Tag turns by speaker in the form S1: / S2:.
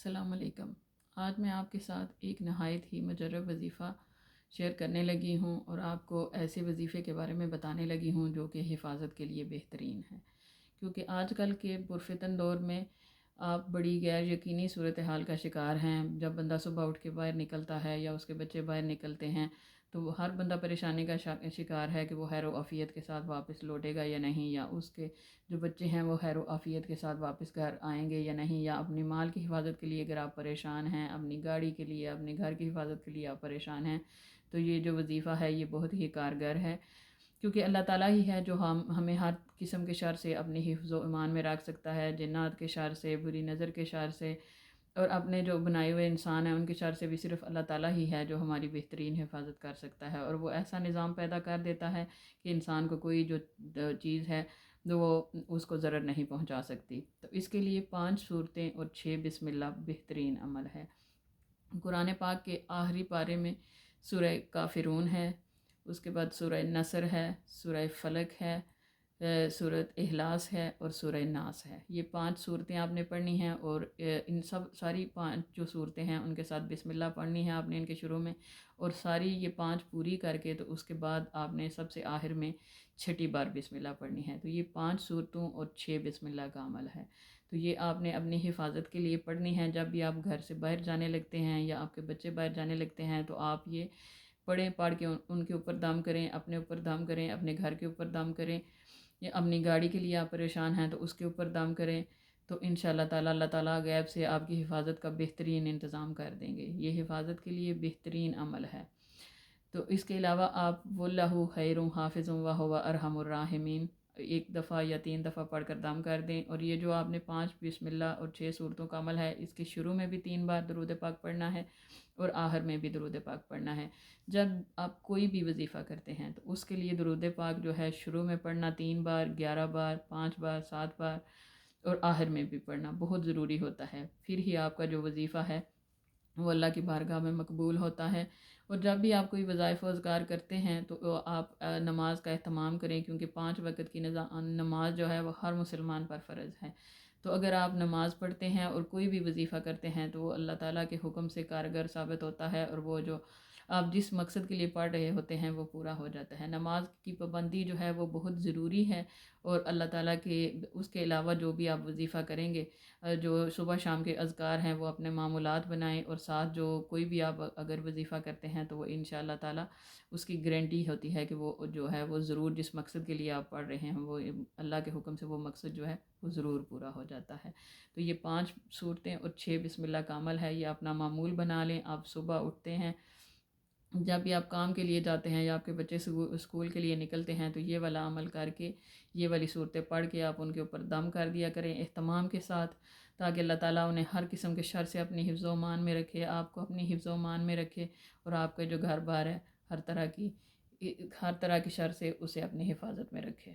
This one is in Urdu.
S1: السلام علیکم۔ آج میں آپ کے ساتھ ایک نہایت ہی مجرب وظیفہ شیئر کرنے لگی ہوں اور آپ کو ایسے وظیفے کے بارے میں بتانے لگی ہوں جو کہ حفاظت کے لیے بہترین ہے، کیونکہ آج کل کے پرفتن دور میں آپ بڑی غیر یقینی صورتحال کا شکار ہیں۔ جب بندہ صبح اٹھ کے باہر نکلتا ہے یا اس کے بچے باہر نکلتے ہیں تو ہر بندہ پریشانی کا شکار ہے کہ وہ خیر و عافیت کے ساتھ واپس لوٹے گا یا نہیں، یا اس کے جو بچے ہیں وہ خیر و عافیت کے ساتھ واپس گھر آئیں گے یا نہیں، یا اپنی مال کی حفاظت کے لیے اگر آپ پریشان ہیں، اپنی گاڑی کے لیے، اپنے گھر کی حفاظت کے لیے آپ پریشان ہیں، تو یہ جو وظیفہ ہے یہ بہت ہی کارگر ہے، کیونکہ اللہ تعالیٰ ہی ہے جو ہمیں ہر قسم کے شر سے اپنی حفظ و امان میں رکھ سکتا ہے، جنات کے شر سے، بری نظر کے شر سے، اور اپنے جو بنائے ہوئے انسان ہیں ان کے شر سے بھی صرف اللہ تعالیٰ ہی ہے جو ہماری بہترین حفاظت کر سکتا ہے، اور وہ ایسا نظام پیدا کر دیتا ہے کہ انسان کو کوئی جو چیز ہے تو وہ اس کو ضرر نہیں پہنچا سکتی۔ تو اس کے لیے 5 صورتیں اور 6 بسم اللہ بہترین عمل ہے۔ قرآن پاک کے آخری پارے میں سورہ کافرون ہے، اس کے بعد سورہ نصر ہے، سورہ فلق ہے، سورۃ اخلاص ہے اور سورہ ناس ہے۔ یہ 5 صورتیں آپ نے پڑھنی ہیں، اور ان ساری 5 جو صورتیں ہیں ان کے ساتھ بسم اللہ پڑھنی ہے آپ نے ان کے شروع میں، اور ساری یہ 5 پوری کر کے تو اس کے بعد آپ نے سب سے آخر میں 6 بار بسم اللہ پڑھنی ہے۔ تو یہ 5 صورتوں اور 6 بسم اللہ کا عمل ہے، تو یہ آپ نے اپنی حفاظت کے لیے پڑھنی ہے۔ جب بھی آپ گھر سے باہر جانے لگتے ہیں یا آپ کے بچے باہر جانے لگتے ہیں تو آپ یہ پڑھ کے ان کے اوپر دم کریں، اپنے اوپر دم کریں، اپنے گھر کے اوپر دم کریں، یا اپنی گاڑی کے لیے آپ پریشان ہیں تو اس کے اوپر دم کریں، تو انشاءاللہ تعالیٰ اللہ تعالیٰ غیب سے آپ کی حفاظت کا بہترین انتظام کر دیں گے۔ یہ حفاظت کے لیے بہترین عمل ہے۔ تو اس کے علاوہ آپ وَاللہ خیر حافظ وَهُوَ ارحم الراحمین 1 دفعہ یا 3 دفعہ پڑھ کر دم کر دیں، اور یہ جو آپ نے 5 بسم اللہ اور 6 صورتوں کا عمل ہے اس کے شروع میں بھی 3 بار درود پاک پڑھنا ہے اور آخر میں بھی درود پاک پڑھنا ہے۔ جب آپ کوئی بھی وظیفہ کرتے ہیں تو اس کے لیے درود پاک جو ہے شروع میں پڑھنا 3 بار، 11 بار، 5 بار، 7 بار، اور آخر میں بھی پڑھنا بہت ضروری ہوتا ہے، پھر ہی آپ کا جو وظیفہ ہے وہ اللہ کی بارگاہ میں مقبول ہوتا ہے۔ اور جب بھی آپ کوئی وظائف و اذکار کرتے ہیں تو آپ نماز کا اہتمام کریں، کیونکہ 5 وقت کی نماز جو ہے وہ ہر مسلمان پر فرض ہے۔ تو اگر آپ نماز پڑھتے ہیں اور کوئی بھی وظیفہ کرتے ہیں تو وہ اللہ تعالیٰ کے حکم سے کارگر ثابت ہوتا ہے، اور وہ جو آپ جس مقصد کے لیے پڑھ رہے ہوتے ہیں وہ پورا ہو جاتا ہے۔ نماز کی پابندی جو ہے وہ بہت ضروری ہے، اور اللہ تعالیٰ کے اس کے علاوہ جو بھی آپ وظیفہ کریں گے، جو صبح شام کے اذکار ہیں وہ اپنے معمولات بنائیں، اور ساتھ جو کوئی بھی آپ اگر وظیفہ کرتے ہیں تو وہ انشاءاللہ تعالیٰ اس کی گارنٹی ہوتی ہے کہ وہ جو ہے وہ ضرور جس مقصد کے لیے آپ پڑھ رہے ہیں وہ اللہ کے حکم سے وہ مقصد جو ہے وہ ضرور پورا ہو جاتا ہے۔ تو یہ 5 صورتیں اور 6 بسم اللہ کا عمل ہے، یہ اپنا معمول بنا لیں۔ آپ صبح اٹھتے ہیں، جب بھی آپ کام کے لیے جاتے ہیں یا آپ کے بچے اسکول کے لیے نکلتے ہیں تو یہ والا عمل کر کے، یہ والی صورتیں پڑھ کے آپ ان کے اوپر دم کر دیا کریں اہتمام کے ساتھ، تاکہ اللہ تعالیٰ انہیں ہر قسم کے شر سے اپنی حفظ و امان میں رکھے، آپ کو اپنی حفظ و امان میں رکھے، اور آپ کا جو گھر بار ہے ہر طرح کی شر سے اسے اپنی حفاظت میں رکھے۔